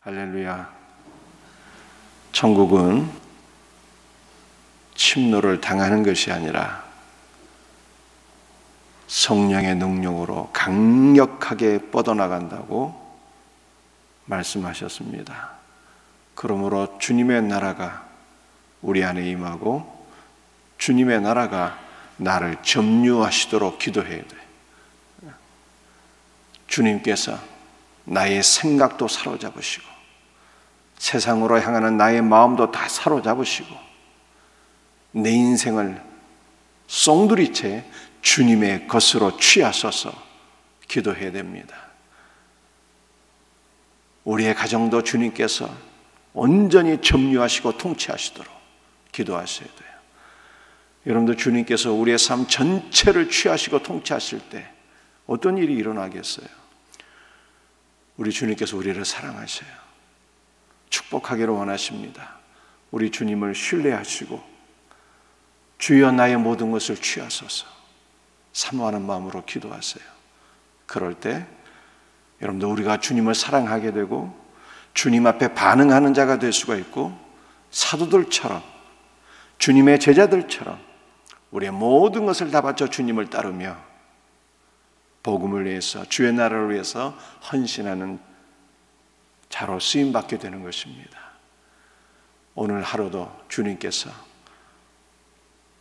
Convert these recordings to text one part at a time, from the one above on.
할렐루야. 천국은 침노를 당하는 것이 아니라 성령의 능력으로 강력하게 뻗어나간다고 말씀하셨습니다. 그러므로 주님의 나라가 우리 안에 임하고 주님의 나라가 나를 점유하시도록 기도해야 돼. 주님께서 나의 생각도 사로잡으시고 세상으로 향하는 나의 마음도 다 사로잡으시고 내 인생을 송두리째 주님의 것으로 취하셔서 기도해야 됩니다. 우리의 가정도 주님께서 온전히 점유하시고 통치하시도록 기도하셔야 돼요. 여러분들, 주님께서 우리의 삶 전체를 취하시고 통치하실 때 어떤 일이 일어나겠어요? 우리 주님께서 우리를 사랑하셔요. 축복하기를 원하십니다. 우리 주님을 신뢰하시고 주여 나의 모든 것을 취하소서 사모하는 마음으로 기도하세요. 그럴 때 여러분들, 우리가 주님을 사랑하게 되고 주님 앞에 반응하는 자가 될 수가 있고 사도들처럼 주님의 제자들처럼 우리의 모든 것을 다 바쳐 주님을 따르며 복음을 위해서 주의 나라를 위해서 헌신하는 자로 쓰임받게 되는 것입니다. 오늘 하루도 주님께서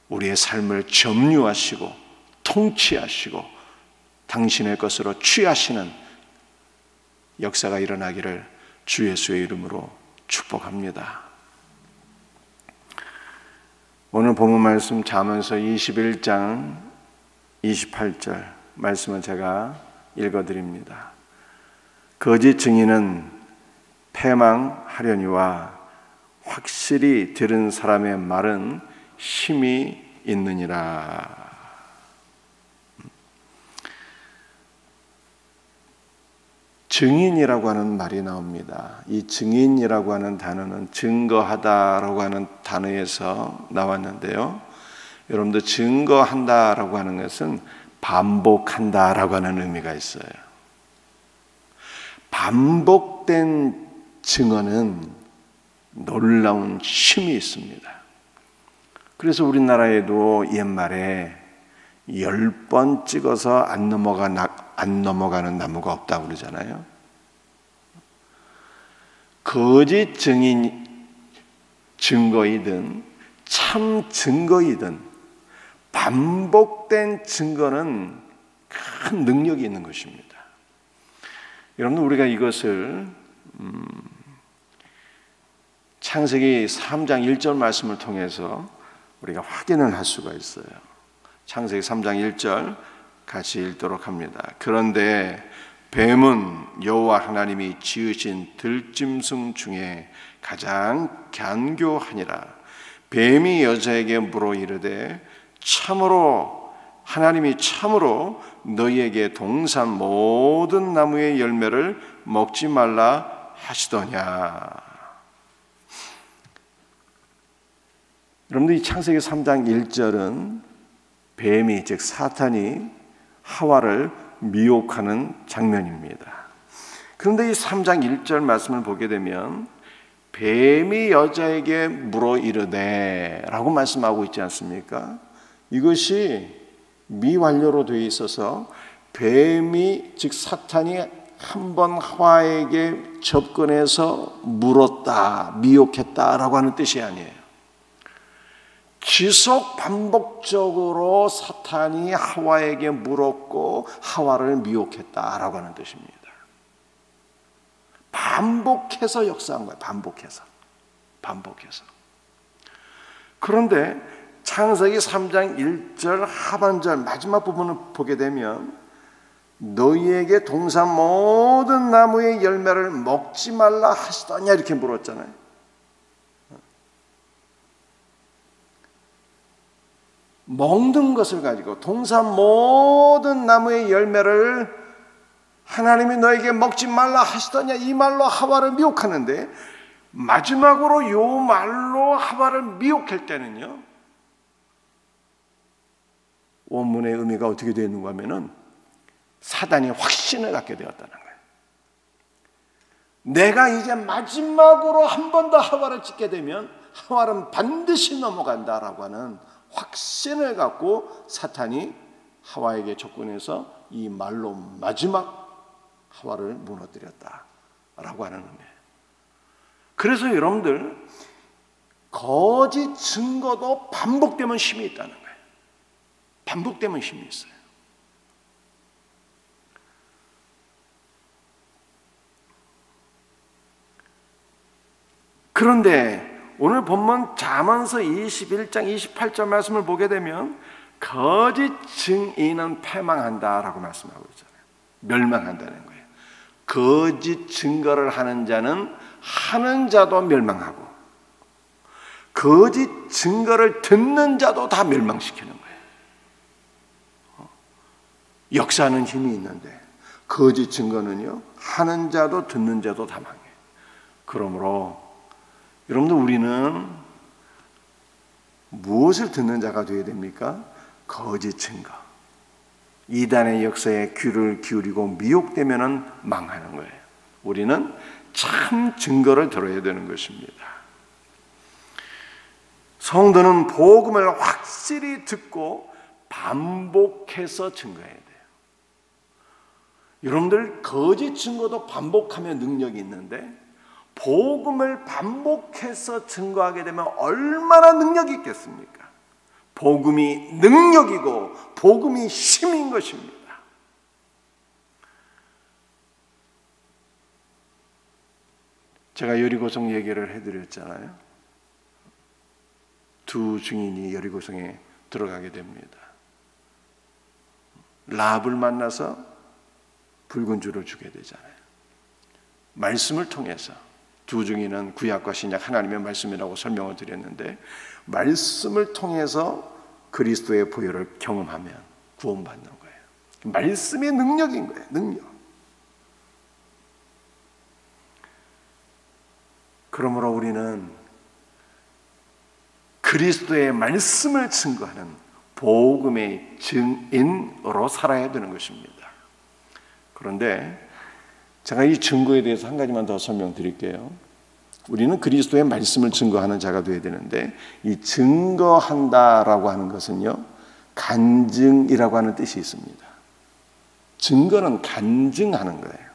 우리의 삶을 점유하시고 통치하시고 당신의 것으로 취하시는 역사가 일어나기를 주 예수의 이름으로 축복합니다. 오늘 본문 말씀 잠언서 21장 28절 말씀을 제가 읽어드립니다. 거짓 증인은 패망하려니와 확실히 들은 사람의 말은 힘이 있느니라. 증인이라고 하는 말이 나옵니다. 이 증인이라고 하는 단어는 증거하다라고 하는 단어에서 나왔는데요. 여러분들, 증거한다라고 하는 것은 반복한다라고 하는 의미가 있어요. 반복된 증언은 놀라운 힘이 있습니다. 그래서 우리나라에도 옛말에 10번 찍어서 안 넘어가는 나무가 없다고 그러잖아요. 거짓 증거이든 참 증거이든 반복된 증거는 큰 능력이 있는 것입니다. 여러분, 우리가 이것을 창세기 3장 1절 말씀을 통해서 우리가 확인을 할 수가 있어요. 창세기 3장 1절 같이 읽도록 합니다. 그런데 뱀은 여호와 하나님이 지으신 들짐승 중에 가장 간교하니라. 뱀이 여자에게 물어 이르되 참으로 하나님이 참으로 너희에게 동산 모든 나무의 열매를 먹지 말라 하시더냐. 여러분들, 이 창세기 3장 1절은 뱀이, 즉 사탄이 하와를 미혹하는 장면입니다. 그런데 이 3장 1절 말씀을 보게 되면 뱀이 여자에게 물어 이르되 라고 말씀하고 있지 않습니까? 이것이 미완료로 되어 있어서 뱀이, 즉 사탄이 한번 하와에게 접근해서 물었다, 미혹했다라고 하는 뜻이 아니에요. 지속 반복적으로 사탄이 하와에게 물었고 하와를 미혹했다라고 하는 뜻입니다. 반복해서 역사한 거예요. 반복해서. 그런데 창세기 3장 1절 하반절 마지막 부분을 보게 되면 너희에게 동산 모든 나무의 열매를 먹지 말라 하시더냐 이렇게 물었잖아요. 먹는 것을 가지고 동산 모든 나무의 열매를 하나님이 너에게 먹지 말라 하시더냐 이 말로 하와를 미혹하는데, 마지막으로 이 말로 하와를 미혹할 때는요, 원문의 의미가 어떻게 되어 있는가 하면은 사단이 확신을 갖게 되었다는 거예요. 내가 이제 마지막으로 한 번 더 하와를 찍게 되면 하와는 반드시 넘어간다라고 하는 확신을 갖고 사탄이 하와에게 접근해서 이 말로 마지막 하와를 무너뜨렸다라고 하는 의미예요. 그래서 여러분들, 거짓 증거도 반복되면 힘이 있다는 거예요. 반복되면 힘이 있어요. 그런데 오늘 본문 잠언서 21장 28절 말씀을 보게 되면 거짓 증인은 패망한다라고 말씀하고 있잖아요. 멸망한다는 거예요. 거짓 증거를 하는 자는 하는 자도 멸망하고 거짓 증거를 듣는 자도 다 멸망시키는 거예요. 역사는 힘이 있는데 거짓 증거는요, 하는 자도 듣는 자도 다 망해요. 그러므로 여러분들, 우리는 무엇을 듣는 자가 되어야 됩니까? 거짓 증거. 이단의 역사에 귀를 기울이고 미혹되면은 망하는 거예요. 우리는 참 증거를 들어야 되는 것입니다. 성도는 복음을 확실히 듣고 반복해서 증거해야 돼요. 여러분들, 거짓 증거도 반복하면 능력이 있는데 복음을 반복해서 증거하게 되면 얼마나 능력이 있겠습니까? 복음이 능력이고 복음이 힘인 것입니다. 제가 여리고성 얘기를 해드렸잖아요. 두 증인이 여리고성에 들어가게 됩니다. 라합을 만나서 붉은 줄을 주게 되잖아요. 말씀을 통해서, 두 증인은 구약과 신약 하나님의 말씀이라고 설명을 드렸는데, 말씀을 통해서 그리스도의 보혈을 경험하면 구원받는 거예요. 말씀의 능력인 거예요. 능력. 그러므로 우리는 그리스도의 말씀을 증거하는 복음의 증인으로 살아야 되는 것입니다. 그런데 제가 이 증거에 대해서 한 가지만 더 설명드릴게요. 우리는 그리스도의 말씀을 증거하는 자가 되어야 되는데, 이 증거한다라고 하는 것은요, 간증이라고 하는 뜻이 있습니다. 증거는 간증하는 거예요.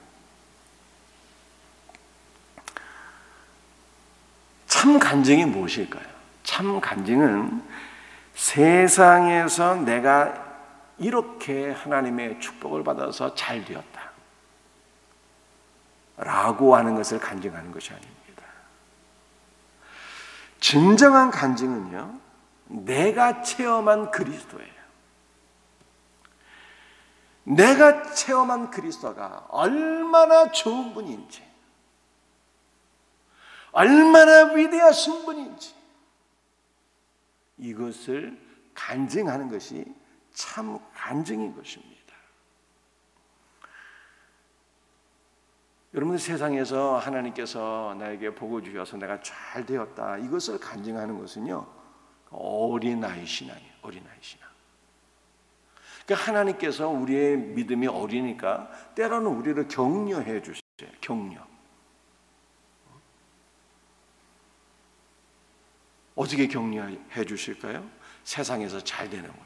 참 간증이 무엇일까요? 참 간증은 세상에서 내가 이렇게 하나님의 축복을 받아서 잘 되었다 라고 하는 것을 간증하는 것이 아닙니다. 진정한 간증은요, 내가 체험한 그리스도예요. 내가 체험한 그리스도가 얼마나 좋은 분인지, 얼마나 위대하신 분인지, 이것을 간증하는 것이 참 간증인 것입니다. 여러분들, 세상에서 하나님께서 나에게 복을 주셔서 내가 잘 되었다, 이것을 간증하는 것은요, 어린아이 신앙이에요. 어린아이 신앙. 그러니까 하나님께서 우리의 믿음이 어리니까 때로는 우리를 격려해 주세요. 격려. 어떻게 격려해 주실까요? 세상에서 잘 되는 걸로.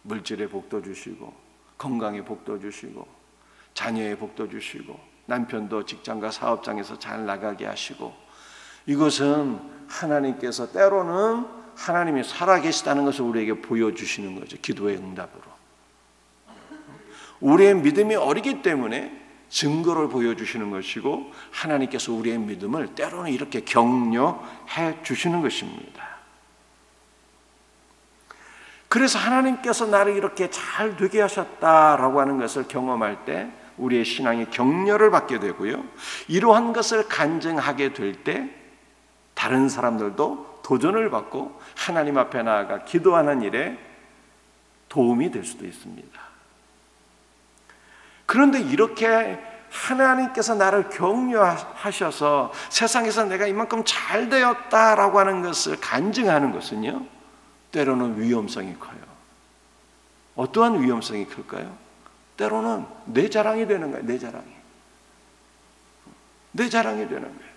물질의 복도 주시고, 건강의 복도 주시고, 자녀의 복도 주시고, 남편도 직장과 사업장에서 잘 나가게 하시고, 이것은 하나님께서 때로는 하나님이 살아계시다는 것을 우리에게 보여주시는 거죠. 기도의 응답으로. 우리의 믿음이 어리기 때문에 증거를 보여주시는 것이고, 하나님께서 우리의 믿음을 때로는 이렇게 격려해 주시는 것입니다. 그래서 하나님께서 나를 이렇게 잘 되게 하셨다라고 하는 것을 경험할 때 우리의 신앙이 격려를 받게 되고요, 이러한 것을 간증하게 될 때 다른 사람들도 도전을 받고 하나님 앞에 나아가 기도하는 일에 도움이 될 수도 있습니다. 그런데 이렇게 하나님께서 나를 격려하셔서 세상에서 내가 이만큼 잘 되었다라고 하는 것을 간증하는 것은요, 때로는 위험성이 커요. 어떠한 위험성이 클까요? 때로는 내 자랑이 되는 거예요. 내 자랑이. 내 자랑이 되는 거예요.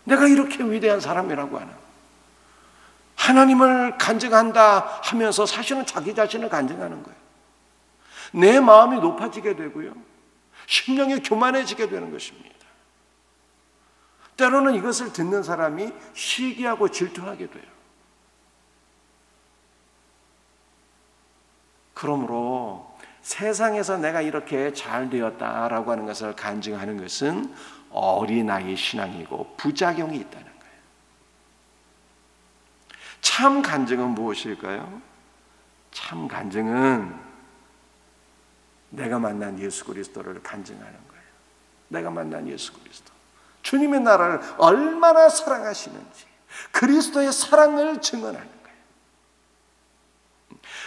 내가 이렇게 위대한 사람이라고 하는, 하나님을 간증한다 하면서 사실은 자기 자신을 간증하는 거예요. 내 마음이 높아지게 되고요, 심령이 교만해지게 되는 것입니다. 때로는 이것을 듣는 사람이 시기하고 질투하게 돼요. 그러므로 세상에서 내가 이렇게 잘 되었다라고 하는 것을 간증하는 것은 어린아이 신앙이고 부작용이 있다는 거예요. 참 간증은 무엇일까요? 참 간증은 내가 만난 예수 그리스도를 간증하는 거예요. 내가 만난 예수 그리스도, 주님의 나라를 얼마나 사랑하시는지 그리스도의 사랑을 증언하는 거예요.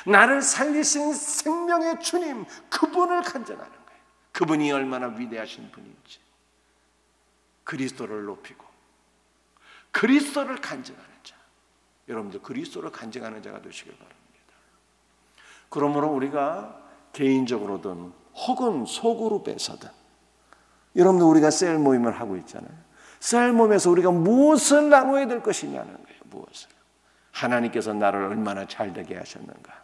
나를 살리신 생명의 주님, 그분을 간증하는 거예요. 그분이 얼마나 위대하신 분인지 그리스도를 높이고 그리스도를 간증하는 자, 여러분들 그리스도를 간증하는 자가 되시길 바랍니다. 그러므로 우리가 개인적으로든 혹은 소그룹에서든, 여러분들 우리가 셀 모임을 하고 있잖아요. 셀 모임에서 우리가 무엇을 나눠야 될 것이냐는 거예요. 무엇을. 하나님께서 나를 얼마나 잘되게 하셨는가,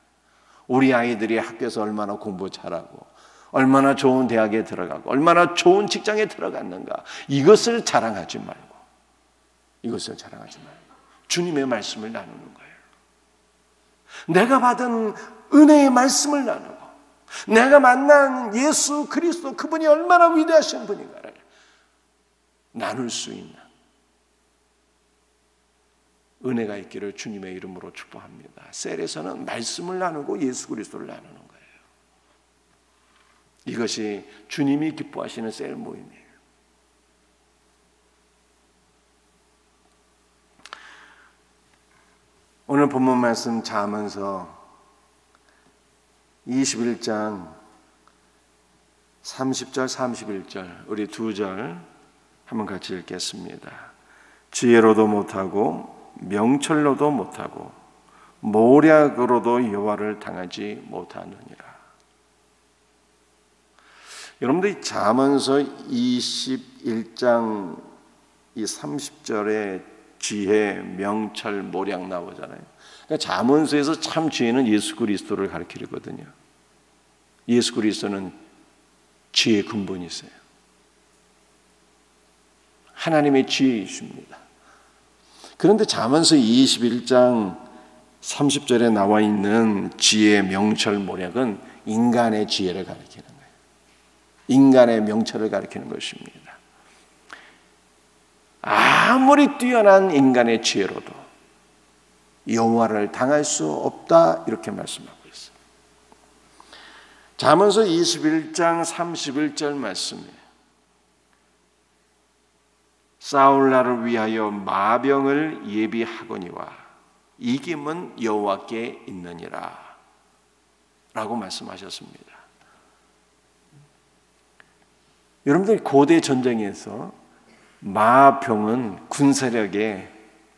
우리 아이들이 학교에서 얼마나 공부 잘하고 얼마나 좋은 대학에 들어가고 얼마나 좋은 직장에 들어갔는가, 이것을 자랑하지 말고 주님의 말씀을 나누는 거예요. 내가 받은 은혜의 말씀을 나누고 내가 만난 예수 그리스도, 그분이 얼마나 위대하신 분인가를 나눌 수 있는 은혜가 있기를 주님의 이름으로 축복합니다. 셀에서는 말씀을 나누고 예수 그리스도를 나누는 거예요. 이것이 주님이 기뻐하시는 셀 모임이에요. 오늘 본문 말씀 잠언서 21장 30절 31절 우리 두 절 한번 같이 읽겠습니다. 지혜로도 못하고 명철로도 못하고 모략으로도 여호와를 당하지 못하느니라. 여러분들 잠언서 21장 이 30절에 지혜, 명철, 모략 나오잖아요. 그러니까 잠언서에서 참 지혜는 예수 그리스도를 가리키거든요. 예수 그리스도는 지혜의 근본이세요. 하나님의 지혜이십니다. 그런데 잠언서 21장 30절에 나와 있는 지혜, 명철, 모략은 인간의 지혜를 가리키는 거예요. 인간의 명철을 가리키는 것입니다. 아무리 뛰어난 인간의 지혜로도 여호와를 당할 수 없다, 이렇게 말씀하고 있어요. 잠언서 21장 31절 말씀이에요. 싸울 날을 위하여 마병을 예비하거니와 이김은 여호와께 있느니라 라고 말씀하셨습니다. 여러분들 고대 전쟁에서 마병은 군사력의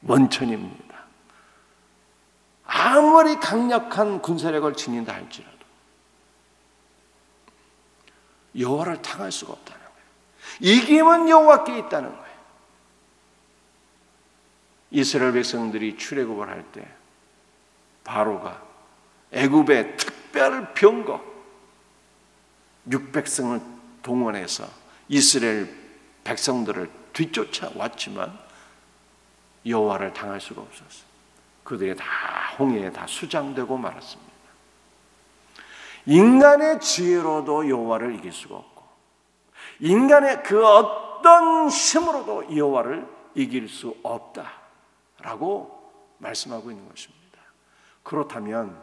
원천입니다. 아무리 강력한 군사력을 지닌다 할지라도 여호와를 당할 수가 없다는 거예요. 이김은 여호와께 있다는 거예요. 이스라엘 백성들이 출애굽을 할 때 바로가 애굽의 특별 병거 600성을 동원해서 이스라엘 백성들을 뒤쫓아왔지만 여호와를 당할 수가 없었어요. 그들이 다 홍해에 다 수장되고 말았습니다. 인간의 지혜로도 여호와를 이길 수가 없고 인간의 그 어떤 힘으로도 여호와를 이길 수 없다라고 말씀하고 있는 것입니다. 그렇다면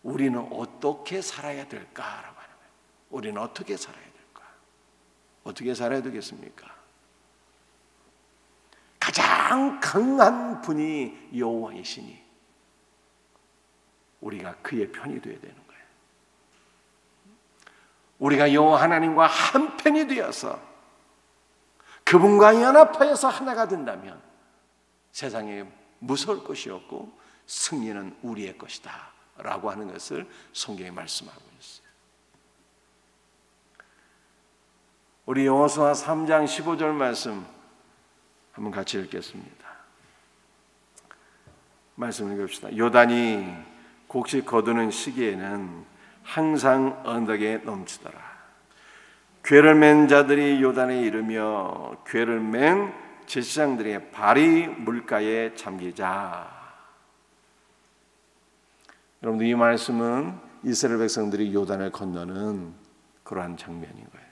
우리는 어떻게 살아야 될까라고 하는 거예요. 우리는 어떻게 살아야 될까? 어떻게 살아야 되겠습니까? 가장 강한 분이 여호와이시니 우리가 그의 편이 되어야 되는 거예요. 우리가 여호와 하나님과 한 편이 되어서 그분과 연합하여서 하나가 된다면 세상에 무서울 것이 없고 승리는 우리의 것이다 라고 하는 것을 성경에 말씀하고 있어요. 우리 여호수아 3장 15절 말씀 한번 같이 읽겠습니다. 말씀 읽읍시다. 요단이 곡식 거두는 시기에는 항상 언덕에 넘치더라. 궤를 맨 자들이 요단에 이르며 궤를 맨 제사장들의 발이 물가에 잠기자. 여러분들, 이 말씀은 이스라엘 백성들이 요단을 건너는 그러한 장면인 거예요.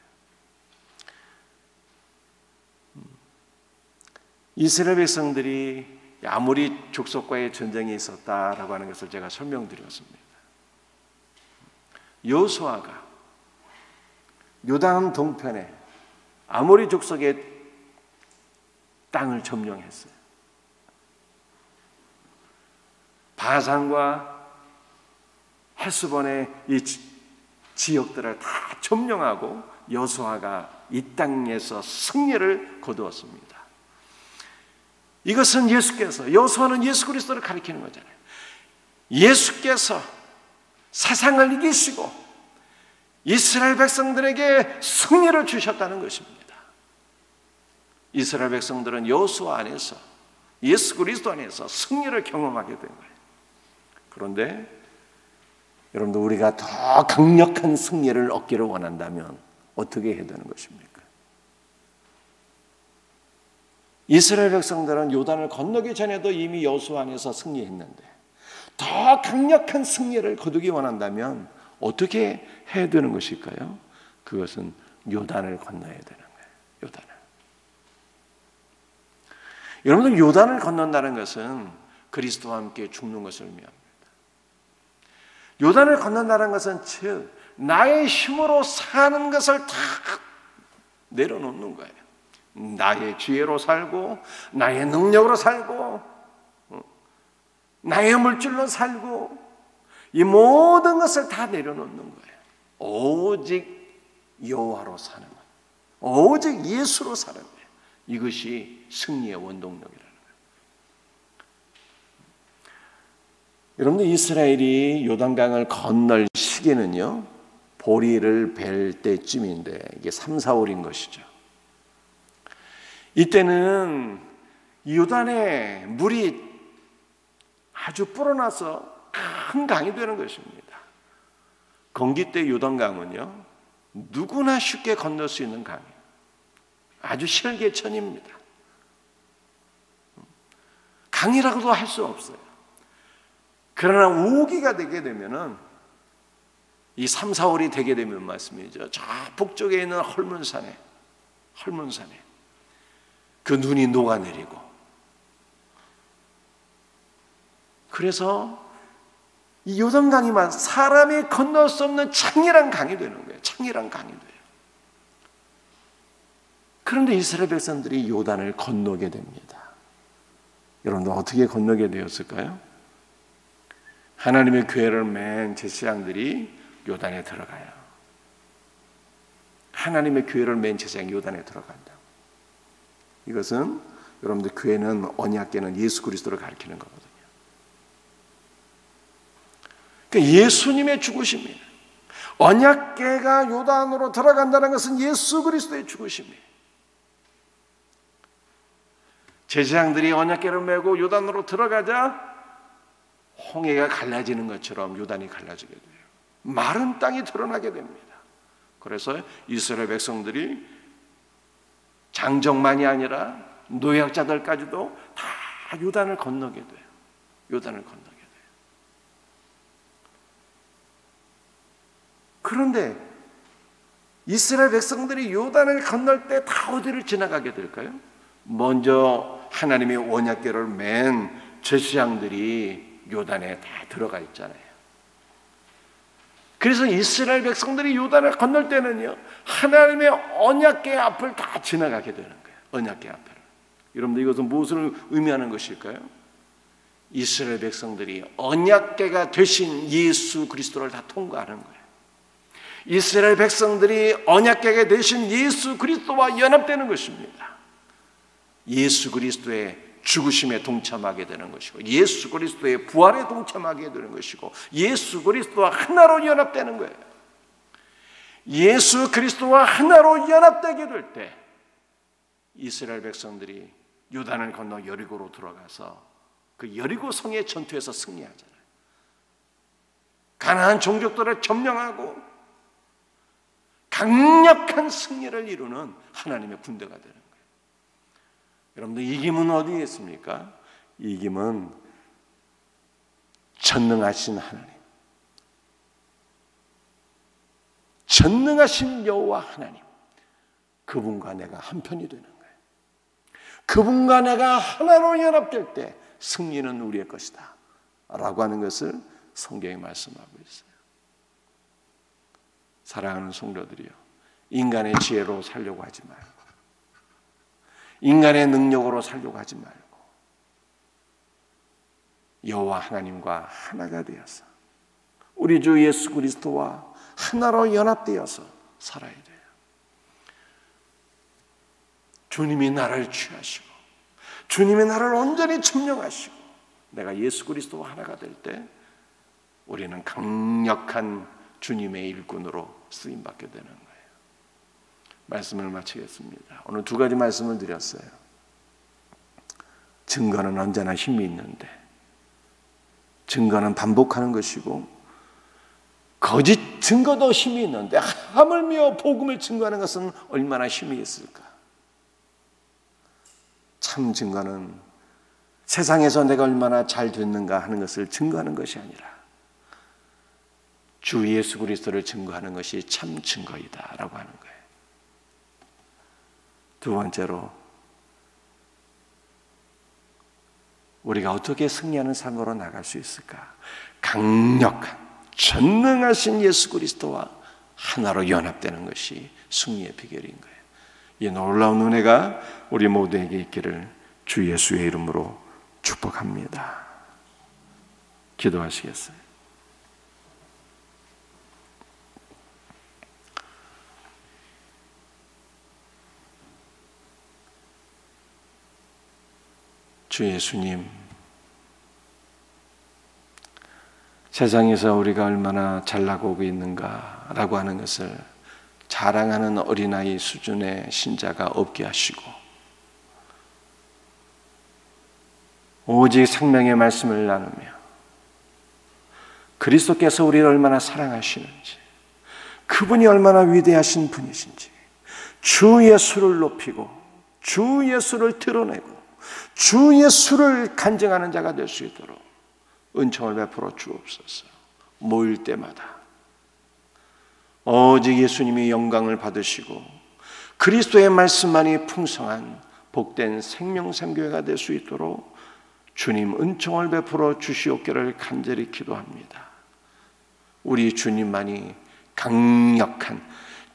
이스라엘 백성들이 아무리 족속과의 전쟁이 있었다라고 하는 것을 제가 설명드렸습니다. 여호수아가 요단 동편에 아모리 족속의 땅을 점령했어요. 바산과 헤스본의 이 지역들을 다 점령하고 여호수아가 이 땅에서 승리를 거두었습니다. 이것은 여호수아는 예수 그리스도를 가리키는 거잖아요. 예수께서 세상을 이기시고 이스라엘 백성들에게 승리를 주셨다는 것입니다. 이스라엘 백성들은 여호수아 안에서, 예수 그리스도 안에서 승리를 경험하게 된 거예요. 그런데 여러분들, 우리가 더 강력한 승리를 얻기를 원한다면 어떻게 해야 되는 것입니까? 이스라엘 백성들은 요단을 건너기 전에도 이미 여호수아 안에서 승리했는데 더 강력한 승리를 거두기 원한다면 어떻게 해야 되는 것일까요? 그것은 요단을 건너야 되는 거예요. 요단을. 여러분들, 요단을 건넌다는 것은 그리스도와 함께 죽는 것을 의미합니다. 요단을 건넌다는 것은 즉 나의 힘으로 사는 것을 다 내려놓는 거예요. 나의 지혜로 살고 나의 능력으로 살고 나의 물질로 살고 이 모든 것을 다 내려놓는 거예요. 오직 여호와로 사는 것, 오직 예수로 사는 거예요. 이것이 승리의 원동력이라는 거예요. 여러분들, 이스라엘이 요단강을 건널 시기는요, 보리를 벨 때쯤인데 이게 3, 4월인 것이죠. 이때는 요단에 물이 아주 불어나서 큰 강이 되는 것입니다. 건기 때 요단강은요, 누구나 쉽게 건널 수 있는 강이에요. 아주 실개천입니다. 강이라고도 할 수 없어요. 그러나 우기가 되게 되면은 이 3, 4월이 되게 되면 말씀이죠. 저 북쪽에 있는 헐문산에 그 눈이 녹아내리고, 그래서 이 요단강이만 사람이 건널 수 없는 창이란 강이 되는 거예요. 창이란 강이 돼요. 그런데 이스라엘 백성들이 요단을 건너게 됩니다. 여러분들, 어떻게 건너게 되었을까요? 하나님의 궤를 맨 제사장들이 요단에 들어가요. 하나님의 궤를 맨 제사장이 요단에 들어간다. 이것은 여러분들, 궤는, 언약궤는 예수 그리스도를 가리키는 거거든요. 그러니까 예수님의 죽으심이에요. 언약궤가 요단으로 들어간다는 것은 예수 그리스도의 죽으심이에요. 제사장들이 언약궤를 메고 요단으로 들어가자 홍해가 갈라지는 것처럼 요단이 갈라지게 돼요. 마른 땅이 드러나게 됩니다. 그래서 이스라엘 백성들이 장정만이 아니라 노약자들까지도 다 요단을 건너게 돼요. 요단을 건너게 돼요. 그런데 이스라엘 백성들이 요단을 건널 때 다 어디를 지나가게 될까요? 먼저 하나님의 언약궤를 맨 제사장들이 요단에 다 들어가 있잖아요. 그래서 이스라엘 백성들이 요단을 건널 때는요, 하나님의 언약궤 앞을 다 지나가게 되는 거예요. 언약궤 앞을. 여러분들, 이것은 무엇을 의미하는 것일까요? 이스라엘 백성들이 언약궤가 되신 예수 그리스도를 다 통과하는 거예요. 이스라엘 백성들이 언약궤가 되신 예수 그리스도와 연합되는 것입니다. 예수 그리스도의 죽으심에 동참하게 되는 것이고, 예수 그리스도의 부활에 동참하게 되는 것이고, 예수 그리스도와 하나로 연합되는 거예요. 예수 그리스도와 하나로 연합되게 될 때 이스라엘 백성들이 요단을 건너 여리고로 들어가서 그 여리고 성의 전투에서 승리하잖아요. 가나안 종족들을 점령하고 강력한 승리를 이루는 하나님의 군대가 되는 거예요. 여러분들, 이김은 어디에 있습니까? 이김은 전능하신 하나님, 전능하신 여호와 하나님, 그분과 내가 한편이 되는 거예요. 그분과 내가 하나로 연합될 때 승리는 우리의 것이다 라고 하는 것을 성경이 말씀하고 있어요. 사랑하는 성도들이요, 인간의 지혜로 살려고 하지 말고, 인간의 능력으로 살려고 하지 말고 여호와 하나님과 하나가 되어서 우리 주 예수 그리스도와 하나로 연합되어서 살아야 돼요. 주님이 나를 취하시고 주님이 나를 온전히 점령하시고 내가 예수 그리스도와 하나가 될 때 우리는 강력한 주님의 일꾼으로 쓰임받게 되는 거예요. 말씀을 마치겠습니다. 오늘 두 가지 말씀을 드렸어요. 증거는 언제나 힘이 있는데 증거는 반복하는 것이고, 거짓 증거도 힘이 있는데 하물며 복음을 증거하는 것은 얼마나 힘이 있을까? 참 증거는 세상에서 내가 얼마나 잘 됐는가 하는 것을 증거하는 것이 아니라 주 예수 그리스도를 증거하는 것이 참 증거이다 라고 하는 거예요. 두 번째로, 우리가 어떻게 승리하는 삶으로 나갈 수 있을까? 강력한 전능하신 예수 그리스도와 하나로 연합되는 것이 승리의 비결인 거예요. 이 놀라운 은혜가 우리 모두에게 있기를 주 예수의 이름으로 축복합니다. 기도하시겠어요? 주 예수님, 세상에서 우리가 얼마나 잘나고 있는가라고 하는 것을 자랑하는 어린아이 수준의 신자가 없게 하시고 오직 생명의 말씀을 나누며 그리스도께서 우리를 얼마나 사랑하시는지, 그분이 얼마나 위대하신 분이신지, 주 예수를 높이고 주 예수를 드러내고 주 예수를 간증하는 자가 될 수 있도록 은총을 베풀어 주옵소서. 모일 때마다 오직 예수님이 영광을 받으시고 그리스도의 말씀만이 풍성한 복된 생명샘교회가 될 수 있도록 주님 은총을 베풀어 주시옵기를 간절히 기도합니다. 우리 주님만이 강력한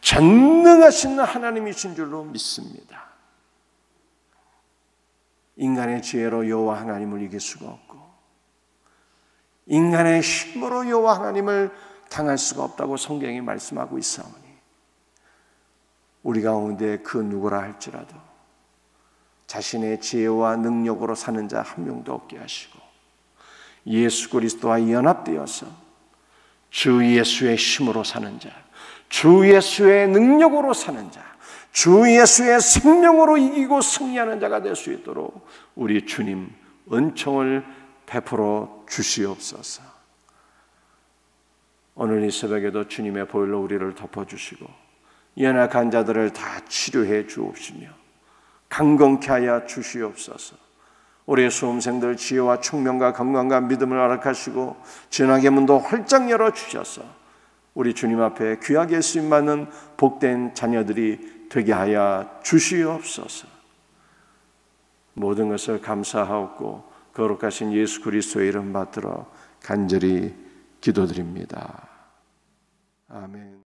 전능하신 하나님이신 줄로 믿습니다. 인간의 지혜로 여호와 하나님을 이길 수가 없고 인간의 힘으로 여호와 하나님을 당할 수가 없다고 성경이 말씀하고 있사오니 우리 가운데 그 누구라 할지라도 자신의 지혜와 능력으로 사는 자 한 명도 없게 하시고 예수 그리스도와 연합되어서 주 예수의 힘으로 사는 자, 주 예수의 능력으로 사는 자, 주 예수의 생명으로 이기고 승리하는 자가 될 수 있도록 우리 주님 은총을 베풀어 주시옵소서. 오늘 이 새벽에도 주님의 보혈로 우리를 덮어주시고 연약한 자들을 다 치료해 주옵시며 강건케 하여 주시옵소서. 우리의 수험생들 지혜와 총명과 건강과 믿음을 허락하시고 진학의 문도 활짝 열어주셔서 우리 주님 앞에 귀하게 쓰임받는 복된 자녀들이 되게 하여 주시옵소서. 모든 것을 감사하옵고 거룩하신 예수 그리스도의 이름 받들어 간절히 기도드립니다. 아멘.